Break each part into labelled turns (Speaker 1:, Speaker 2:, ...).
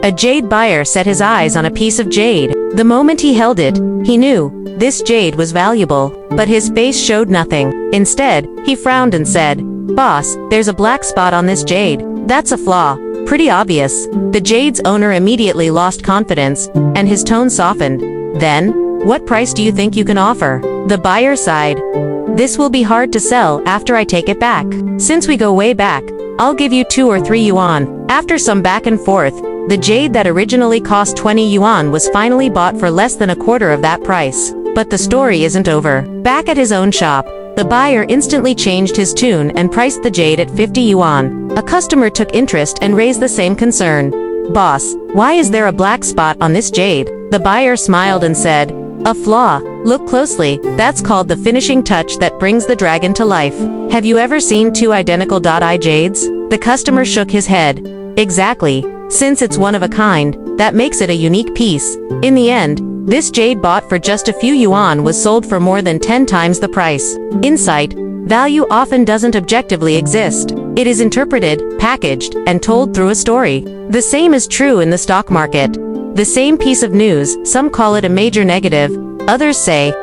Speaker 1: A jade buyer set his eyes on a piece of jade. The moment he held it, he knew this jade was valuable, but his face showed nothing. Instead, he frowned and said, "Boss, there's a black spot on this jade. That's a flaw. Pretty obvious." The jade's owner immediately lost confidence, and his tone softened. "Then, what price do you think you can offer?" The buyer sighed. "This will be hard to sell after I take it back. Since we go way back, I'll give you 2 or 3 yuan. After some back and forth, the jade that originally cost 20 yuan was finally bought for less than a quarter of that price. But the story isn't over. Back at his own shop, the buyer instantly changed his tune and priced the jade at 50 yuan. A customer took interest and raised the same concern. "Boss, why is there a black spot on this jade?" The buyer smiled and said, "A flaw. Look closely, that's called the finishing touch that brings the dragon to life. Have you ever seen 2 identical dot-eye jades?" The customer shook his head. "Exactly. Since it's one of a kind, that makes it a unique piece." In the end, this jade bought for just a few yuan was sold for more than 10 times the price. Insight: value often doesn't objectively exist. It is interpreted, packaged, and told through a story. The same is true in the stock market. The same piece of news, some call it a major negative, others say,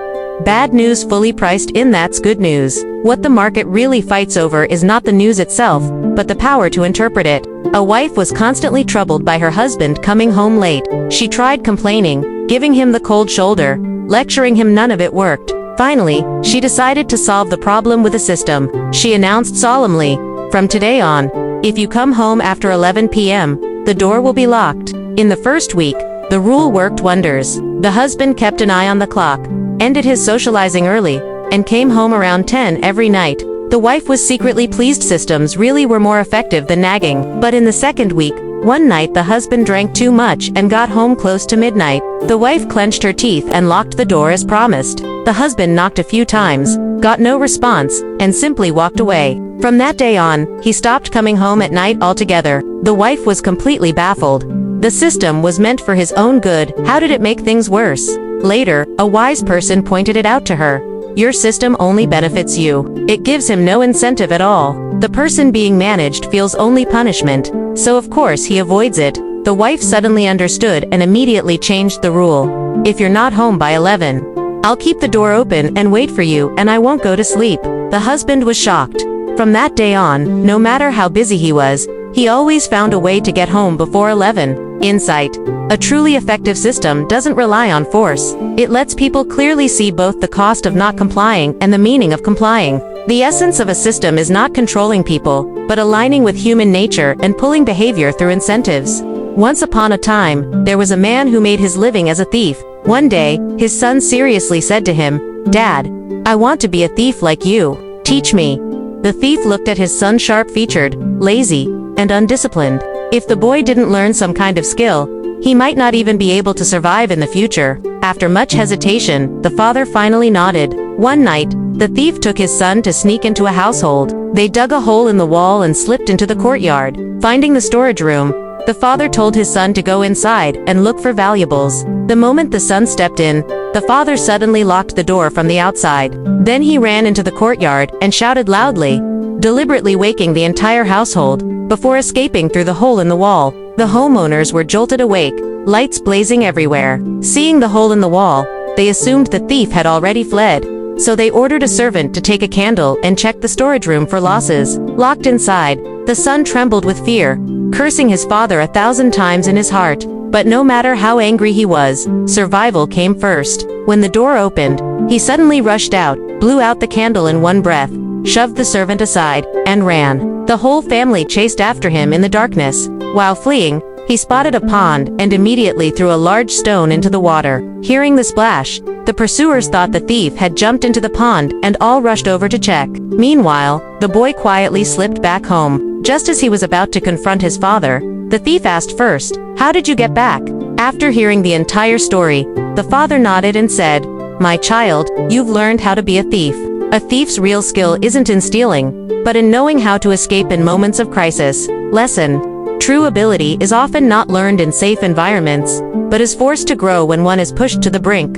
Speaker 1: bad news fully priced in, that's good news. What the market really fights over is not the news itself, but the power to interpret it. A wife was constantly troubled by her husband coming home late. She tried complaining, giving him the cold shoulder, lecturing him, none of it worked. Finally, she decided to solve the problem with a system. She announced solemnly, "From today on, if you come home after 11 p.m., the door will be locked." In the first week, the rule worked wonders. The husband kept an eye on the clock, ended his socializing early, and came home around 10 every night. The wife was secretly pleased. Systems really were more effective than nagging. But in the second week, one night the husband drank too much and got home close to midnight. The wife clenched her teeth and locked the door as promised. The husband knocked a few times, got no response, and simply walked away. From that day on, he stopped coming home at night altogether. The wife was completely baffled. The system was meant for his own good. How did it make things worse? Later, a wise person pointed it out to her. Your system only benefits you. It gives him no incentive at all. The person being managed feels only punishment, so of course he avoids it. The wife suddenly understood and immediately changed the rule. If you're not home by 11, I'll keep the door open and wait for you, and I won't go to sleep. The husband was shocked. From that day on, no matter how busy he was, he always found a way to get home before 11. Insight: a truly effective system doesn't rely on force. It lets people clearly see both the cost of not complying and the meaning of complying. The essence of a system is not controlling people, but aligning with human nature and pulling behavior through incentives. Once upon a time, there was a man who made his living as a thief. One day, his son seriously said to him, "Dad, I want to be a thief like you. Teach me." The thief looked at his son sharp-featured, lazy, and undisciplined. If the boy didn't learn some kind of skill, he might not even be able to survive in the future. After much hesitation, the father finally nodded. One night, the thief took his son to sneak into a household. They dug a hole in the wall and slipped into the courtyard. Finding the storage room, the father told his son to go inside and look for valuables. The moment the son stepped in, the father suddenly locked the door from the outside. Then he ran into the courtyard and shouted loudly, deliberately waking the entire household, before escaping through the hole in the wall. The homeowners were jolted awake, lights blazing everywhere. Seeing the hole in the wall, they assumed the thief had already fled. So they ordered a servant to take a candle and check the storage room for losses. Locked inside, the son trembled with fear, cursing his father 1,000 times in his heart. But no matter how angry he was, survival came first. When the door opened, he suddenly rushed out, blew out the candle in one breath, shoved the servant aside, and ran. The whole family chased after him in the darkness. While fleeing, he spotted a pond and immediately threw a large stone into the water. Hearing the splash, the pursuers thought the thief had jumped into the pond and all rushed over to check. Meanwhile, the boy quietly slipped back home. Just as he was about to confront his father, the thief asked first, "How did you get back?" After hearing the entire story, the father nodded and said, "My child, you've learned how to be a thief. A thief's real skill isn't in stealing, but in knowing how to escape in moments of crisis." Lesson: true ability is often not learned in safe environments, but is forced to grow when one is pushed to the brink.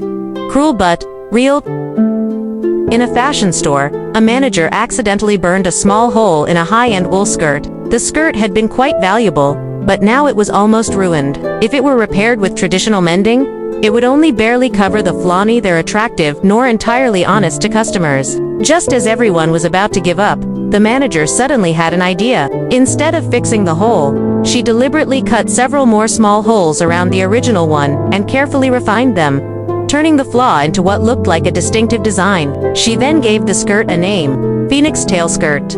Speaker 1: Cruel but real. In a fashion store, a manager accidentally burned a small hole in a high-end wool skirt. The skirt had been quite valuable, but now it was almost ruined. If it were repaired with traditional mending, it would only barely cover the flaw, neither attractive nor entirely honest to customers. Just as everyone was about to give up, the manager suddenly had an idea. Instead of fixing the hole, she deliberately cut several more small holes around the original one and carefully refined them, turning the flaw into what looked like a distinctive design. She then gave the skirt a name, Phoenix Tail Skirt.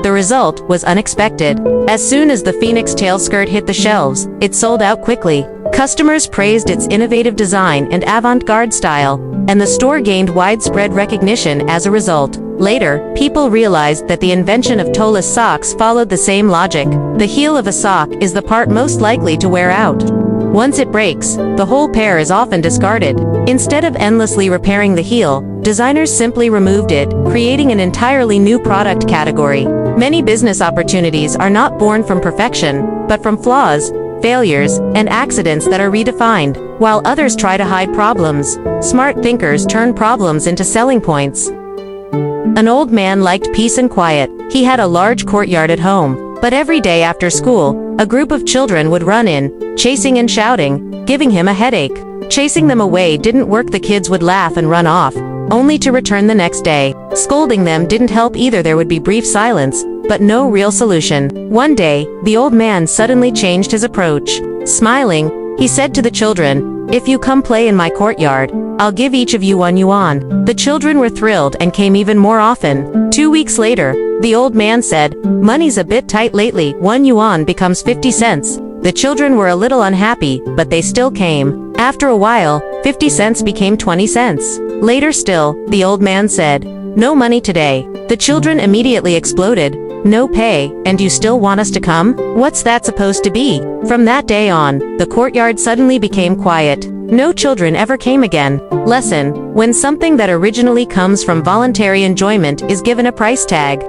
Speaker 1: The result was unexpected. As soon as the Phoenix Tail Skirt hit the shelves, it sold out quickly. Customers praised its innovative design and avant-garde style, and the store gained widespread recognition as a result. Later, people realized that the invention of toeless socks followed the same logic. The heel of a sock is the part most likely to wear out. Once it breaks, the whole pair is often discarded. Instead of endlessly repairing the heel, designers simply removed it, creating an entirely new product category. Many business opportunities are not born from perfection, but from flaws, failures, and accidents that are redefined. While others try to hide problems, smart thinkers turn problems into selling points. An old man liked peace and quiet. He had a large courtyard at home, but every day after school, a group of children would run in, chasing and shouting, giving him a headache. Chasing them away didn't work. The kids would laugh and run off, only to return the next day. Scolding them didn't help either. There would be brief silence, but no real solution. One day, the old man suddenly changed his approach. Smiling, he said to the children, "If you come play in my courtyard, I'll give each of you 1 yuan." The children were thrilled and came even more often. 2 weeks later, the old man said, "Money's a bit tight lately. 1 yuan becomes 50 cents. The children were a little unhappy, but they still came. After a while, 50 cents became 20 cents. Later still, the old man said, "No money today." The children immediately exploded. "No pay, and you still want us to come? What's that supposed to be?" From that day on, the courtyard suddenly became quiet. No children ever came again. Lesson: when something that originally comes from voluntary enjoyment is given a price tag,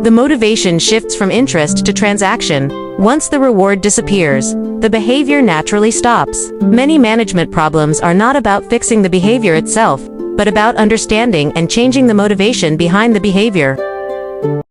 Speaker 1: the motivation shifts from interest to transaction. Once the reward disappears, the behavior naturally stops. Many management problems are not about fixing the behavior itself, but about understanding and changing the motivation behind the behavior.